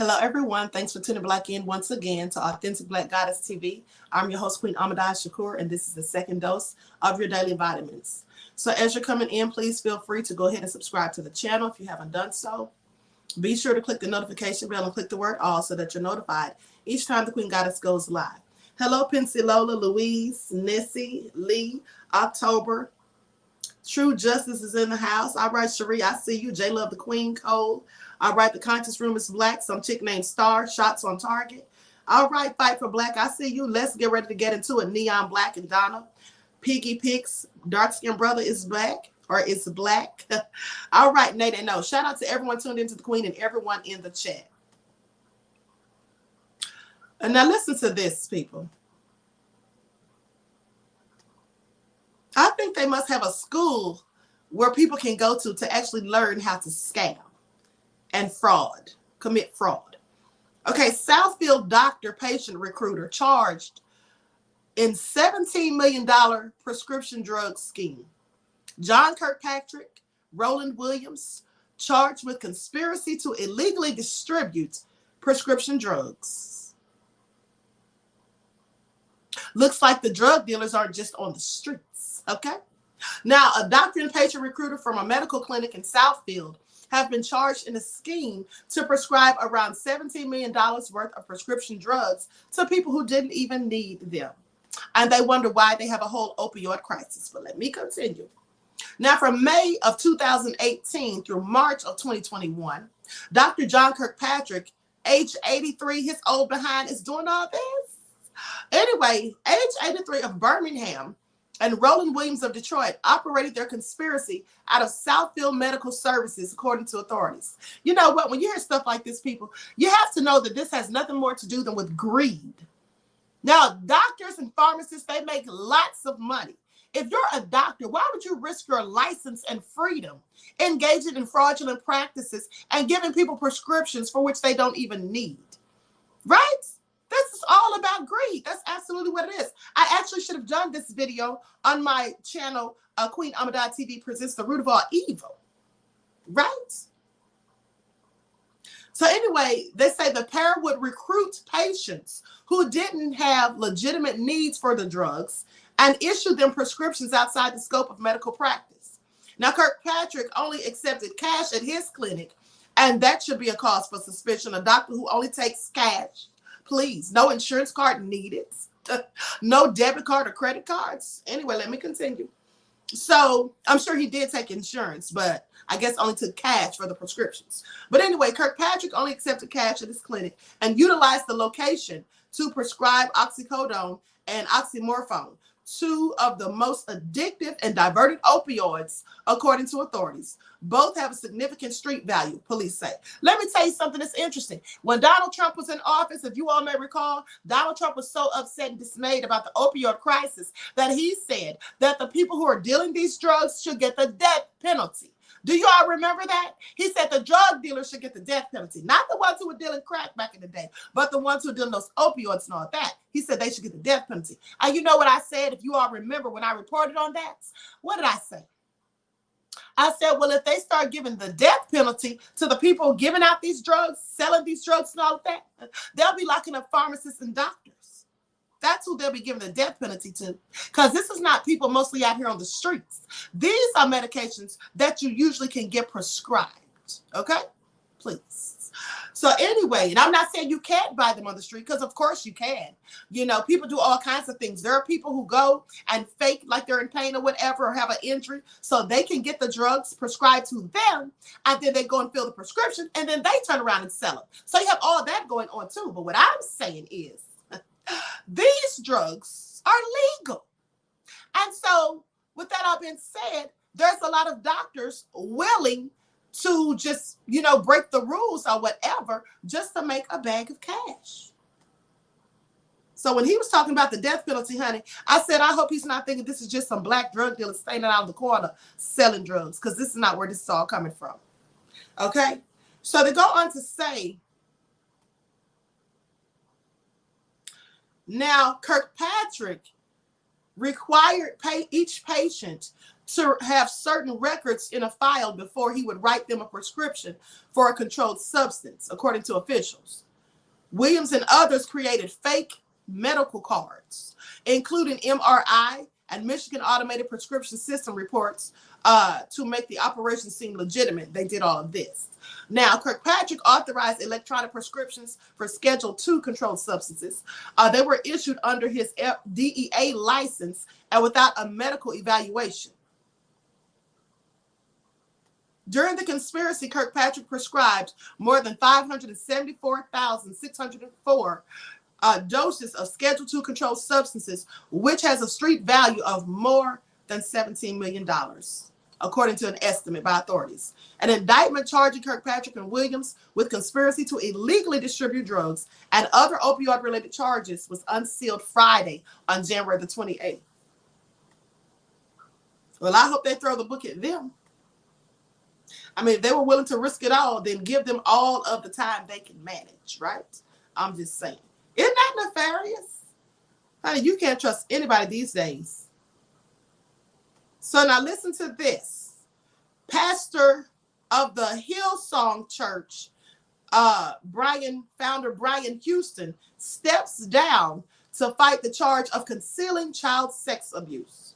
Hello, everyone. Thanks for tuning Blaque in once again to Authentic Black Goddess TV. I'm your host, QueenAShakur, and this is the second dose of your daily vitamins. So as you're coming in, please feel free to go ahead and subscribe to the channel if you haven't done so. Be sure to click the notification bell and click the word all so that you're notified each time the Queen Goddess goes live. Hello, Pincy Lola, Louise, Nessie, Lee, October. True Justice is in the house. All right, Cherie, I see you. J Love the Queen Code. All right, the Conscious Room is Black. Some chick named Star. Shots on target. All right, Fight for Black. I see you. Let's get ready to get into it. Neon Black and Donna. Piggy Picks. Dark Skin Brother is black. Or it's black. All right, Nate. No. Shout out to everyone tuned into the Queen and everyone in the chat. And now listen to this, people. I think they must have a school where people can go to actually learn how to scam and fraud, commit fraud. Okay, Southfield doctor patient recruiter charged in $17 million prescription drug scheme. John Kirkpatrick, Roland Williams, charged with conspiracy to illegally distribute prescription drugs. Looks like the drug dealers aren't just on the streets, okay? Now, a doctor and patient recruiter from a medical clinic in Southfield have been charged in a scheme to prescribe around $17 million worth of prescription drugs to people who didn't even need them. And they wonder why they have a whole opioid crisis. But let me continue. Now, from May of 2018 through March of 2021, Dr. John Kirkpatrick, age 83, his old behind is doing all this. Anyway, age 83 of Birmingham and Roland Williams of Detroit operated their conspiracy out of Southfield Medical Services, according to authorities. You know what? When you hear stuff like this, people, you have to know that this has nothing more to do than with greed. Now, doctors and pharmacists, they make lots of money. If you're a doctor, why would you risk your license and freedom engaging in fraudulent practices and giving people prescriptions for which they don't even need? Right? This is all about greed. That's absolutely what it is. I actually should have done this video on my channel, Queen Amadai TV presents The Root of All Evil. Right? So anyway, they say the pair would recruit patients who didn't have legitimate needs for the drugs and issue them prescriptions outside the scope of medical practice. Now, Kirkpatrick only accepted cash at his clinic, and that should be a cause for suspicion. A doctor who only takes cash. Please, no insurance card needed. No debit card or credit cards. Anyway, let me continue. So I'm sure he did take insurance, but I guess only took cash for the prescriptions. But anyway, Kirkpatrick only accepted cash at his clinic and utilized the location to prescribe oxycodone and oxymorphone, two of the most addictive and diverted opioids, according to authorities. Both have a significant street value, police say. Let me tell you something that's interesting. When Donald Trump was in office, if you all may recall, Donald Trump was so upset and dismayed about the opioid crisis that he said that the people who are dealing these drugs should get the death penalty. Do you all remember that? He said the drug dealers should get the death penalty. Not the ones who were dealing crack back in the day, but the ones who were dealing those opioids and all that. He said they should get the death penalty. And you know what I said, if you all remember when I reported on that? What did I say? I said, well, if they start giving the death penalty to the people giving out these drugs, selling these drugs and all of that, they'll be locking up pharmacists and doctors. That's who they'll be giving the death penalty to. Because this is not people mostly out here on the streets. These are medications that you usually can get prescribed. Okay? Please. So anyway, and I'm not saying you can't buy them on the street, because of course you can. You know, people do all kinds of things. There are people who go and fake like they're in pain or whatever, or have an injury, so they can get the drugs prescribed to them, and then they go and fill the prescription, and then they turn around and sell them. So you have all that going on too. But what I'm saying is, these drugs are legal. And so with that all being said, there's a lot of doctors willing to just, you know, break the rules or whatever just to make a bag of cash. So when he was talking about the death penalty, honey, I said, I hope he's not thinking this is just some black drug dealer standing out in the corner selling drugs, because this is not where this is all coming from. Okay? So they go on to say, now Kirkpatrick required each patient to have certain records in a file before he would write them a prescription for a controlled substance, according to officials. Williams and others created fake medical cards, including MRI and Michigan Automated Prescription System reports to make the operation seem legitimate. They did all of this. Now, Kirkpatrick authorized electronic prescriptions for Schedule II controlled substances. They were issued under his DEA license and without a medical evaluation. During the conspiracy, Kirkpatrick prescribed more than 574,604 doses of Schedule II controlled substances, which has a street value of more than $17 million, according to an estimate by authorities. An indictment charging Kirkpatrick and Williams with conspiracy to illegally distribute drugs and other opioid-related charges was unsealed Friday on January the 28th. Well, I hope they throw the book at them. I mean, if they were willing to risk it all, then give them all of the time they can manage, right? I'm just saying. Isn't that nefarious? Honey, you can't trust anybody these days. So now listen to this. Pastor of the Hillsong Church, founder Brian Houston, steps down to fight the charge of concealing child sex abuse.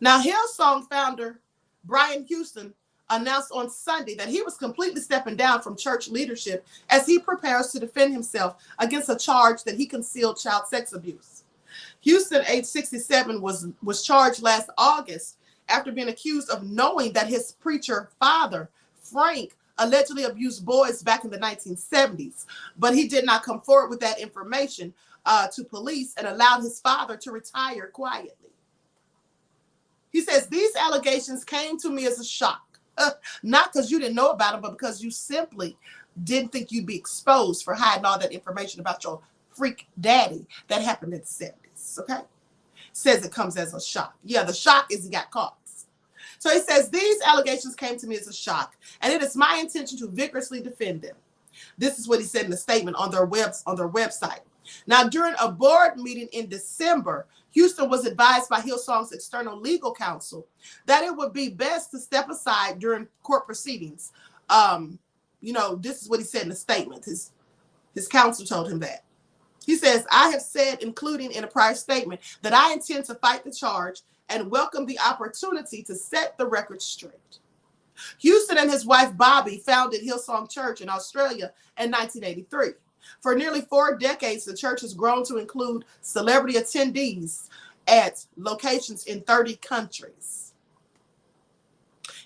Now, Hillsong founder Brian Houston announced on Sunday that he was completely stepping down from church leadership as he prepares to defend himself against a charge that he concealed child sex abuse. Houston, age 67, was charged last August after being accused of knowing that his preacher father, Frank, allegedly abused boys back in the 1970s, but he did not come forward with that information to police and allowed his father to retire quietly. He says, these allegations came to me as a shock, not because you didn't know about them, but because you simply didn't think you'd be exposed for hiding all that information about your freak daddy that happened in the 70s, okay? Says it comes as a shock. Yeah, the shock is he got caught. So he says, these allegations came to me as a shock, and it is my intention to vigorously defend them. This is what he said in the statement on their website. Now, during a board meeting in December, Houston was advised by Hillsong's external legal counsel that it would be best to step aside during court proceedings. This is what he said in the statement. His counsel told him that. He says, I have said, including in a prior statement, that I intend to fight the charge and welcome the opportunity to set the record straight. Houston and his wife, Bobby, founded Hillsong Church in Australia in 1983. For nearly 4 decades, the church has grown to include celebrity attendees at locations in 30 countries.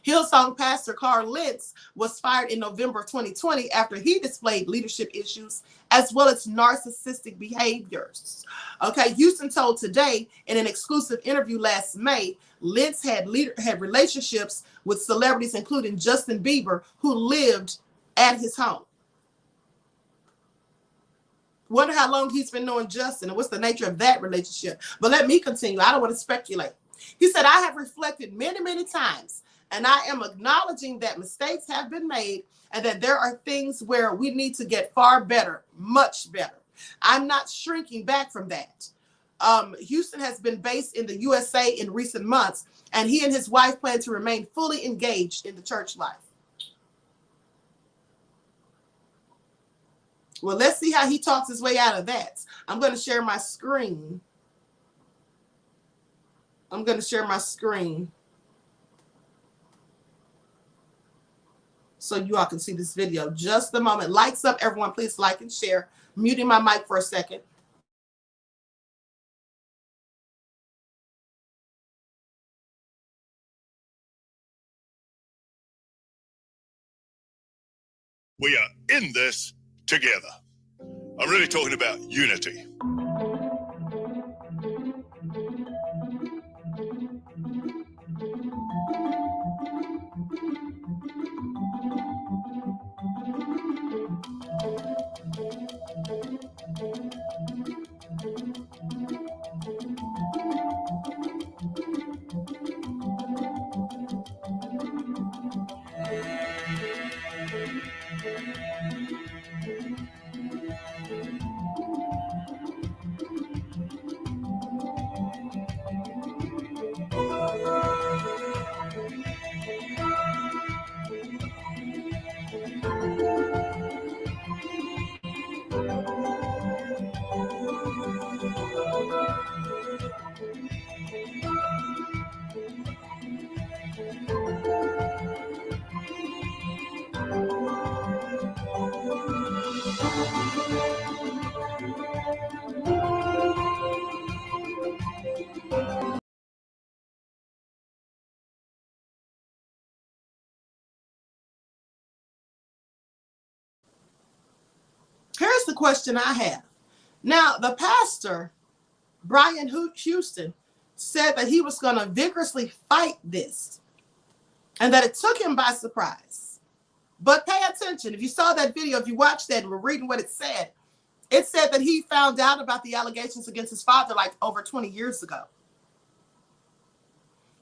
Hillsong pastor Carl Lentz was fired in November 2020 after he displayed leadership issues as well as narcissistic behaviors. Okay, Houston told Today in an exclusive interview last May, Lentz had relationships with celebrities, including Justin Bieber, who lived at his home. Wonder how long he's been knowing Justin and what's the nature of that relationship. But let me continue. I don't want to speculate. He said, I have reflected many, many times, and I am acknowledging that mistakes have been made and that there are things where we need to get far better, much better. I'm not shrinking back from that. Houston has been based in the USA in recent months, and he and his wife plan to remain fully engaged in the church life. Well, let's see how he talks his way out of that. I'm going to share my screen. So you all can see this video. Just a moment. Lights up, everyone. Please like and share. Muting my mic for a second. We are in this together. I'm really talking about unity. question I have. Now, the pastor, Brian Houston, said that he was going to vigorously fight this and that it took him by surprise. But pay attention. If you saw that video, if you watched that and were reading what it said that he found out about the allegations against his father like over 20 years ago.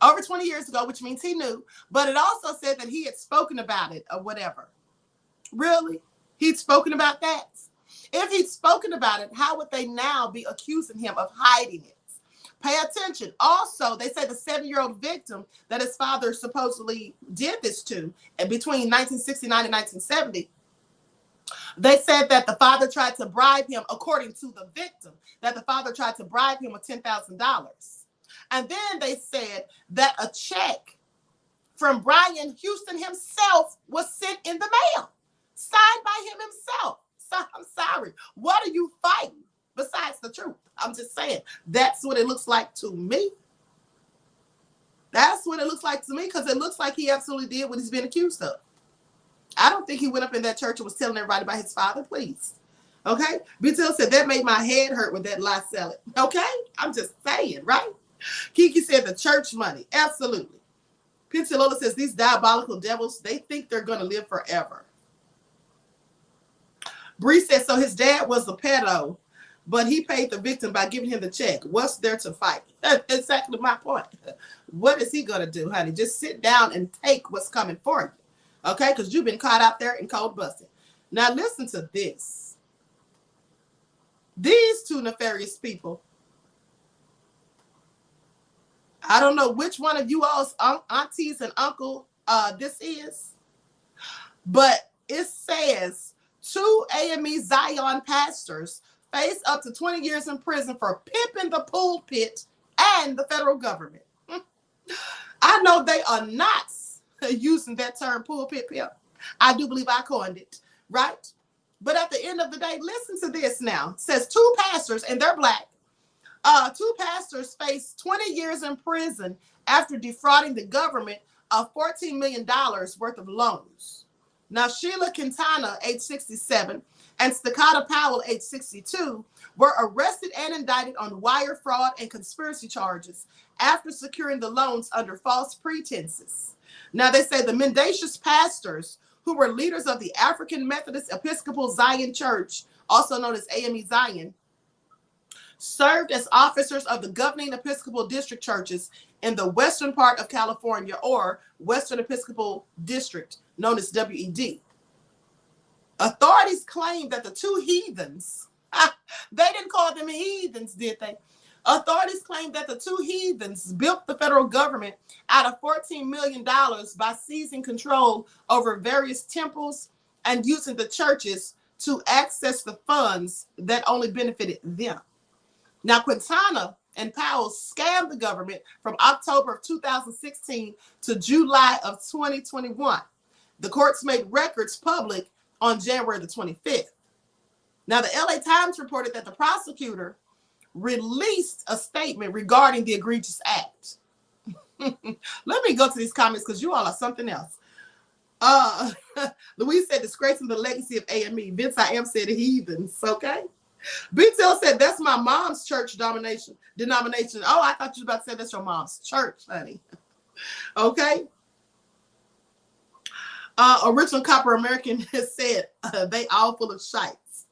Over 20 years ago, which means he knew. But it also said that he had spoken about it or whatever. Really? He'd spoken about that? If he'd spoken about it, how would they now be accusing him of hiding it? Pay attention. Also, they say the 7-year-old victim that his father supposedly did this to, and between 1969 and 1970, they said that the father tried to bribe him, according to the victim, that the father tried to bribe him with $10,000. And then they said that a check from Brian Houston himself was sent in the mail, signed by him himself. So I'm sorry. What are you fighting besides the truth? I'm just saying. That's what it looks like to me. That's what it looks like to me, because it looks like he absolutely did what he's been accused of. I don't think he went up in that church and was telling everybody about his father, please. Okay? Betel said, that made my head hurt with that lie selling. Okay? I'm just saying, right? Kiki said the church money. Absolutely. Pincilola says, these diabolical devils, they think they're going to live forever. Bree says, so his dad was a pedo, but he paid the victim by giving him the check. What's there to fight? That's exactly my point. What is he going to do, honey? Just sit down and take what's coming for you. Okay? Because you've been caught out there in cold busting. Now listen to this. These two nefarious people, I don't know which one of you all's aunties and uncle this is, but it says 2 AME Zion pastors face up to 20 years in prison for pimping the pulpit and the federal government. I know they are not using that term pulpit pimp. I do believe I coined it, right? But at the end of the day, listen to this now. It says 2 pastors, and they're black. 2 pastors face 20 years in prison after defrauding the government of $14 million worth of loans. Now, Sheila Quintana, age 67, and Staccato Powell, age 62, were arrested and indicted on wire fraud and conspiracy charges after securing the loans under false pretenses. Now, they say the mendacious pastors, who were leaders of the African Methodist Episcopal Zion Church, also known as AME Zion, served as officers of the governing Episcopal district churches in the western part of California, or Western Episcopal District, known as WED. Authorities claim that the 2 heathens, they didn't call them heathens, did they? Authorities claim that the 2 heathens built the federal government out of $14 million by seizing control over various temples and using the churches to access the funds that only benefited them. Now, Quintana and Powell scammed the government from October of 2016 to July of 2021. The courts made records public on January the 25th. Now, the LA Times reported that the prosecutor released a statement regarding the egregious act. Let me go to these comments because you all are something else. Louise said, disgracing the legacy of AME. Vince I Am said, heathens. Okay. BTL said, that's my mom's church denomination. Oh, I thought you were about to say that's your mom's church, honey. Okay. Original Copper American has said, they all full of shites.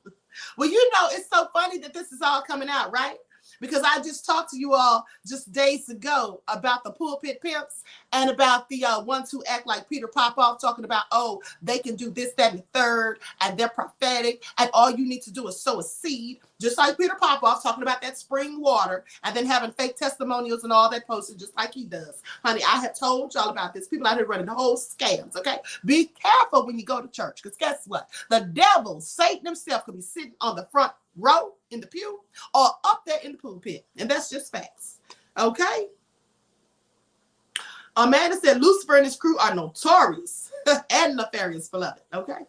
Well, you know, it's so funny that this is all coming out, right? Because I just talked to you all just days ago about the pulpit pimps and about the ones who act like Peter Popoff, talking about, oh, they can do this, that, and the third, and they're prophetic, and all you need to do is sow a seed, just like Peter Popoff, talking about that spring water, and then having fake testimonials and all that posted, just like he does. Honey, I have told y'all about this. People out here running the whole scams, okay? Be careful when you go to church, because guess what? The devil, Satan himself, could be sitting on the front row in the pew or up there in the pulpit, and that's just facts. Okay. Amanda said Lucifer and his crew are notorious and nefarious, beloved. Okay.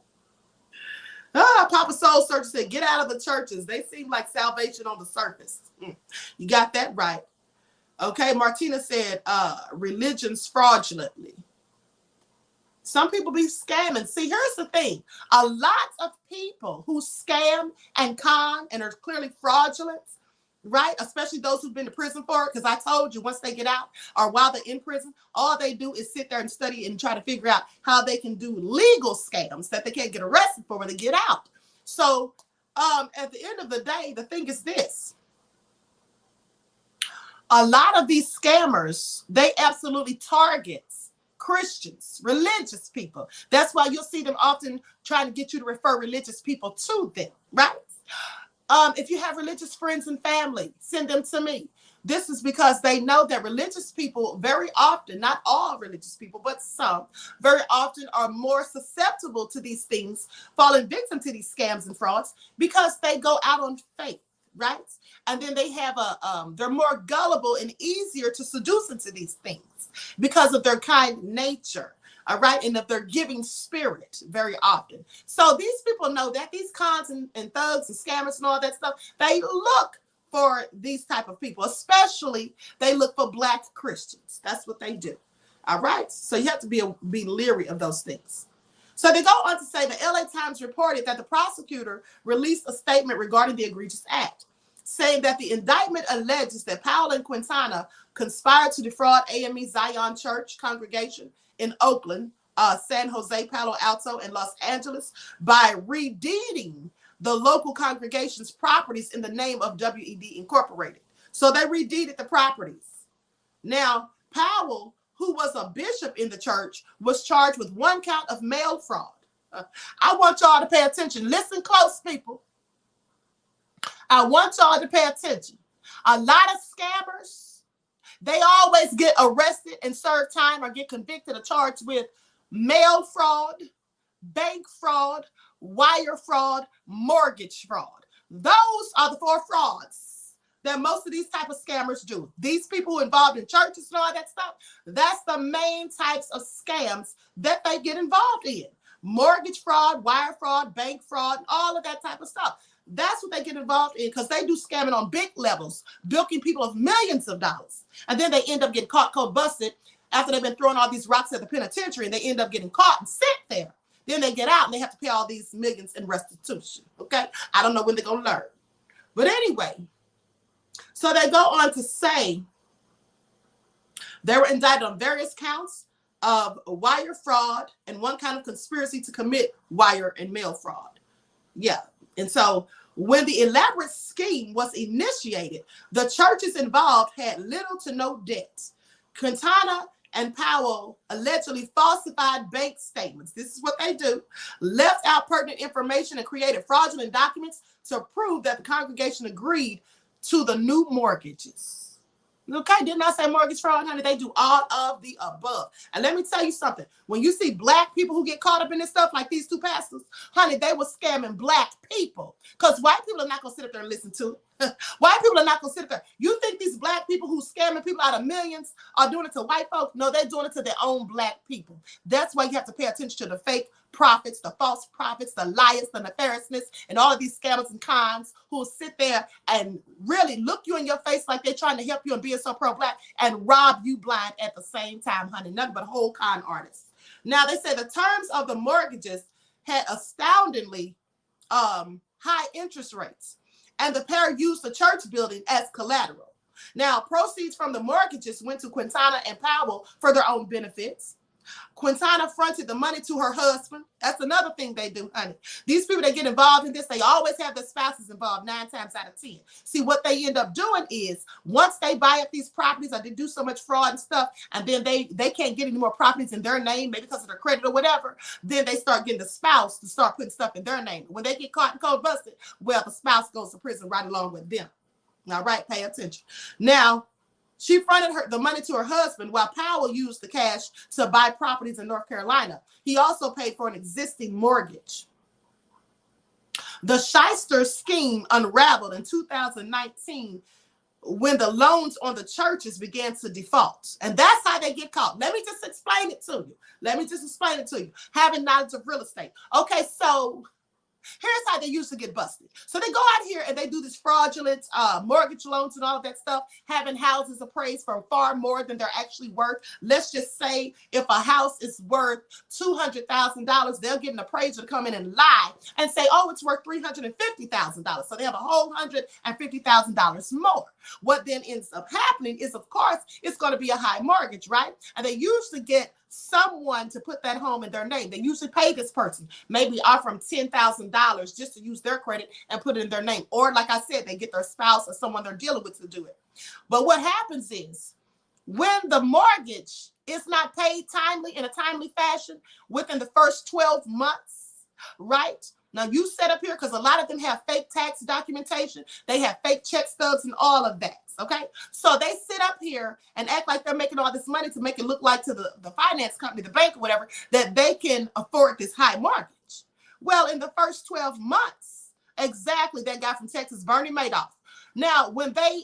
Papa Soul Searcher said, get out of the churches. They seem like salvation on the surface. You got that right. Okay. Martina said religions fraudulently. Some people be scamming. See, here's the thing. A lot of people who scam and con and are clearly fraudulent, right? Especially those who've been to prison for it. Because I told you, once they get out or while they're in prison, all they do is sit there and study and try to figure out how they can do legal scams that they can't get arrested for when they get out. So at the end of the day, the thing is this. A lot of these scammers, they absolutely target Christians, religious people. That's why you'll see them often trying to get you to refer religious people to them, right? If you have religious friends and family, send them to me. This is because they know that religious people very often, not all religious people, but some, very often are more susceptible to these things, falling victim to these scams and frauds because they go out on faith, right? And then they have they're more gullible and easier to seduce into these things because of their kind nature, all right, and of their giving spirit very often. So these people know that these cons and thugs and scammers and all that stuff, they look for these type of people, especially they look for Black Christians. That's what they do, all right? So you have to be leery of those things. So they go on to say the LA Times reported that the prosecutor released a statement regarding the egregious act, saying that the indictment alleges that Powell and Quintana conspired to defraud AME Zion Church congregation in Oakland, San Jose, Palo Alto, and Los Angeles by redeeding the local congregation's properties in the name of WED Incorporated. So they redeeded the properties. Now, Powell, who was a bishop in the church, was charged with 1 count of mail fraud. I want y'all to pay attention. Listen close, people. I want y'all to pay attention. A lot of scammers, they always get arrested and serve time or get convicted or charged with mail fraud, bank fraud, wire fraud, mortgage fraud. Those are the 4 frauds that most of these type of scammers do. These people who are involved in churches and all that stuff, that's the main types of scams that they get involved in. Mortgage fraud, wire fraud, bank fraud, all of that type of stuff. That's what they get involved in because they do scamming on big levels, bilking people of millions of dollars. And then they end up getting caught, cold busted after they've been throwing all these rocks at the penitentiary, and they end up getting caught and sit there. Then they get out and they have to pay all these millions in restitution. Okay. I don't know when they're going to learn. But anyway, so they go on to say they were indicted on various counts of wire fraud and 1 count of conspiracy to commit wire and mail fraud. Yeah. And so when the elaborate scheme was initiated, the churches involved had little to no debt. Quintana and Powell allegedly falsified bank statements. This is what they do. Left out pertinent information and created fraudulent documents to prove that the congregation agreed to the new mortgages. Okay, didn't I say mortgage fraud, honey? They do all of the above. And let me tell you something. When you see Black people who get caught up in this stuff, like these 2 pastors, honey, they were scamming Black people. Because white people are not going to sit up there and listen to it. White people are not going to sit up there. You think these Black people who scamming people out of millions are doing it to white folks? No, they're doing it to their own Black people. That's why you have to pay attention to the fake prophets, the false prophets, the liars, the nefariousness, and all of these scammers and cons who will sit there and really look you in your face like they're trying to help you and being so pro-Black and rob you blind at the same time, honey. Nothing but whole con artists. Now, they say the terms of the mortgages had astoundingly high interest rates, and the pair used the church building as collateral. Now, proceeds from the mortgages went to Quintana and Powell for their own benefits. Quintana fronted the money to her husband. That's another thing they do, honey. These people that get involved in this, they always have their spouses involved 9 times out of 10. See, what they end up doing is once they buy up these properties or they do so much fraud and stuff, and then they can't get any more properties in their name, maybe because of their credit or whatever, then they start getting the spouse to start putting stuff in their name. When they get caught and cold busted, well, the spouse goes to prison right along with them. All right, pay attention. Now, she fronted the money to her husband while Powell used the cash to buy properties in North Carolina. He also paid for an existing mortgage. The shyster scheme unraveled in 2019 when the loans on the churches began to default. And that's how they get caught. Let me just explain it to you. Having knowledge of real estate. Okay, so Here's how they used to get busted. So they go out here and they do this fraudulent mortgage loans and all of that stuff, having houses appraised for far more than they're actually worth. Let's just say if a house is worth $200,000, they'll get an appraiser to come in and lie and say, oh, it's worth $350,000. So they have a whole $150,000 more. What then ends up happening is, of course, it's going to be a high mortgage, right? And they usually get someone to put that home in their name. They usually pay this person, maybe offer them $10,000 just to use their credit and put it in their name. Or like I said, they get their spouse or someone they're dealing with to do it. But what happens is when the mortgage is not paid timely in a timely fashion within the first 12 months, right? Now you set up here because a lot of them have fake tax documentation. They have fake check stubs and all of that. Okay. So they sit up here and act like they're making all this money to make it look like to the finance company, the bank or whatever, that they can afford this high mortgage. Well, in the first 12 months, exactly, that guy from Texas, Bernie Madoff. Now, when they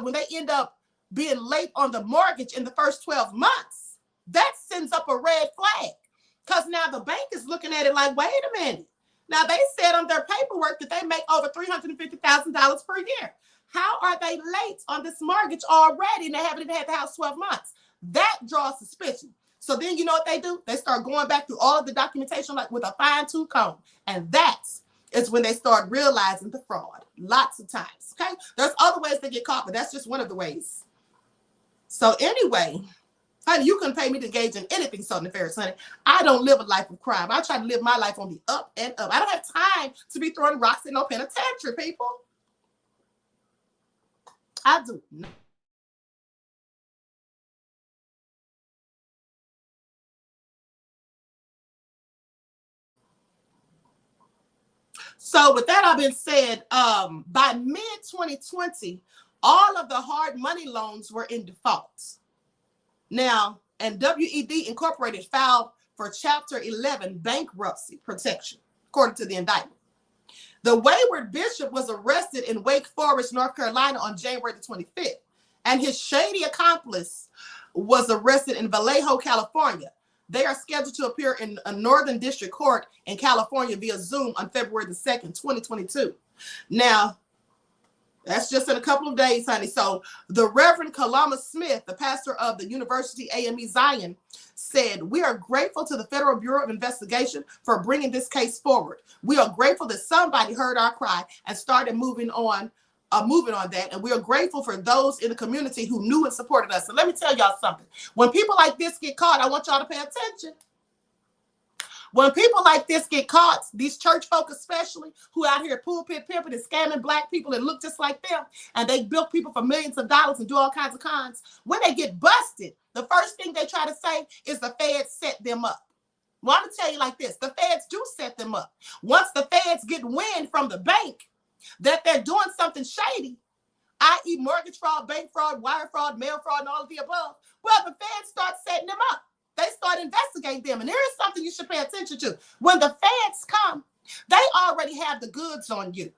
when they end up being late on the mortgage in the first 12 months, that sends up a red flag. Because now the bank is looking at it like, wait a minute. Now they said on their paperwork that they make over $350,000 per year. How are they late on this mortgage already and they haven't even had the house 12 months? That draws suspicion. So then you know what they do? They start going back through all of the documentation like with a fine-tooth comb. And that is when they start realizing the fraud. Lots of times, okay? There's other ways they get caught, but that's just one of the ways. So anyway, honey, you couldn't pay me to engage in anything so nefarious, honey. I don't live a life of crime. I try to live my life on the up and up. I don't have time to be throwing rocks in no penitentiary, people. I do not. So with that all being said, by mid-2020, all of the hard money loans were in default. Now, and WED Incorporated filed for Chapter 11 bankruptcy protection, according to the indictment. The wayward bishop was arrested in Wake Forest, North Carolina on January the 25th, and his shady accomplice was arrested in Vallejo, California. They are scheduled to appear in a Northern District Court in California via Zoom on February the 2nd, 2022. Now, that's just in a couple of days, honey. So the Reverend Kalama Smith, the pastor of the University AME Zion, said, we are grateful to the Federal Bureau of Investigation for bringing this case forward. We are grateful that somebody heard our cry and started moving on that. And we are grateful for those in the community who knew and supported us. So let me tell y'all something. When people like this get caught, I want y'all to pay attention. When people like this get caught, these church folk especially, who out here pulpit pimping and scamming black people that look just like them, and they bilk people for millions of dollars and do all kinds of cons, when they get busted, the first thing they try to say is the feds set them up. Well, I'm going to tell you like this. The feds do set them up. Once the feds get wind from the bank that they're doing something shady, i.e. mortgage fraud, bank fraud, wire fraud, mail fraud, and all of the above, well, the feds start setting them up. They start investigating them. And there is something you should pay attention to. When the feds come, they already have the goods on you.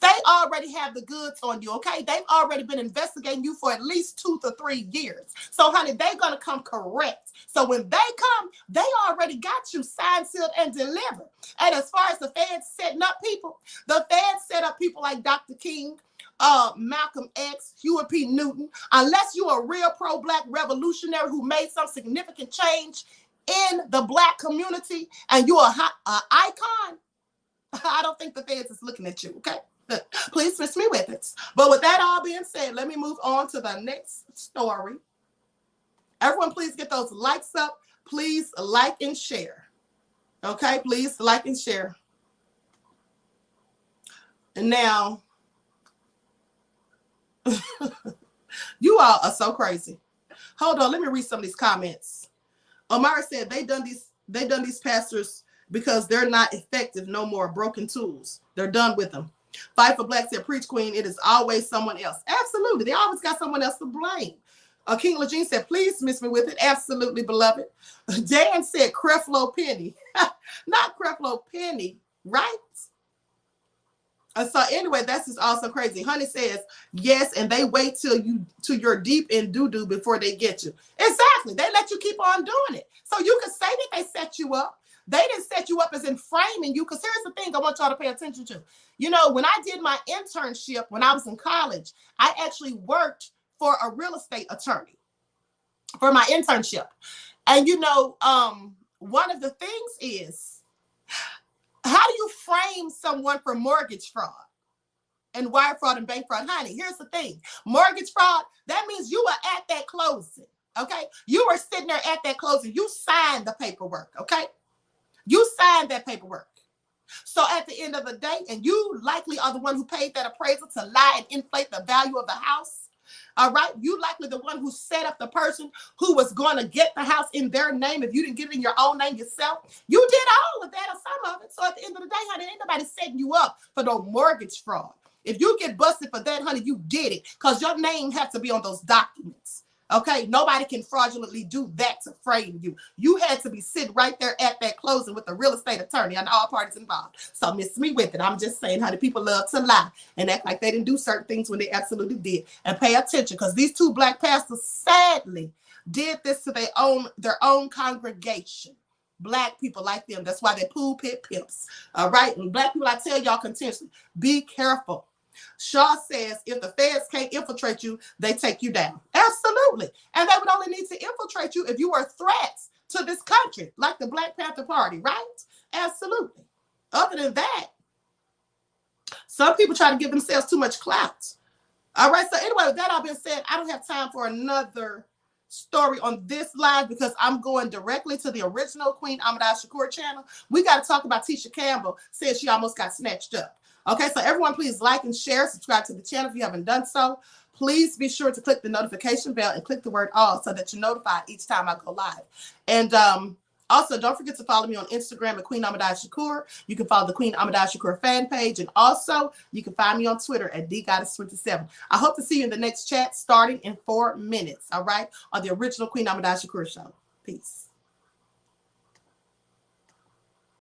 They already have the goods on you, okay? They've already been investigating you for at least 2 to 3 years. So, honey, they're going to come correct. So when they come, they already got you signed, sealed, and delivered. And as far as the feds setting up people, the feds set up people like Dr. King, Malcolm X, Huey P. Newton. Unless you're a real pro-black revolutionary who made some significant change in the black community and you're an icon, I don't think the feds is looking at you, okay? Please miss me with it. But with that all being said, let me move on to the next story. Everyone, please get those likes up. Please like and share. Okay, please like and share. And now, you all are so crazy. Hold on, let me read some of these comments. Omar said they done these pastors because they're not effective no more. Broken tools. They're done with them. Fight for Black said, preach queen, it is always someone else. Absolutely. They always got someone else to blame. King Lejean said, please miss me with it. Absolutely, beloved. Dan said, Creflo Penny. Not Creflo Penny, right? So anyway, that's just also crazy. Honey says, yes, and they wait till you're deep in doo-doo before they get you. Exactly. They let you keep on doing it. So you can say that they set you up. They didn't set you up as in framing you, because here's the thing I want y'all to pay attention to. You know, when I did my internship when I was in college, I actually worked for a real estate attorney for my internship. And, you know, one of the things is, how do you frame someone for mortgage fraud and wire fraud and bank fraud? Honey, here's the thing. Mortgage fraud, that means you were at that closing, okay? You were sitting there at that closing. You signed the paperwork, okay? You signed that paperwork. So at the end of the day, and you likely are the one who paid that appraisal to lie and inflate the value of the house, all right? You likely the one who set up the person who was going to get the house in their name if you didn't get it in your own name yourself. You did all of that or some of it. So at the end of the day, honey, ain't nobody setting you up for no mortgage fraud. If you get busted for that, honey, you did it, because your name has to be on those documents. Okay, nobody can fraudulently do that to frame you. You had to be sitting right there at that closing with the real estate attorney and all parties involved. So miss me with it. I'm just saying, honey, people love to lie and act like they didn't do certain things when they absolutely did. And pay attention, because these two Black pastors sadly did this to their own congregation. Black people like them. That's why they're pulpit pimps. All right, and Black people, I tell y'all continuously, be careful. Shaw says if the feds can't infiltrate you, they take you down. Absolutely. And they would only need to infiltrate you if you were threats to this country, like the Black Panther Party, right? Absolutely. Other than that, some people try to give themselves too much clout. All right. So anyway, with that all being said, I don't have time for another story on this live, because I'm going directly to the original Queen QueenAShakur channel. We got to talk about Tisha Campbell said she almost got snatched up. Okay, so everyone, please like and share, subscribe to the channel if you haven't done so. Please be sure to click the notification bell and click the word all so that you're notified each time I go live. And also, don't forget to follow me on Instagram at QueenAShakur. You can follow the QueenAShakur fan page. And also, you can find me on Twitter at DGoddess27. I hope to see you in the next chat starting in 4 minutes, all right, on the original QueenAShakur show. Peace.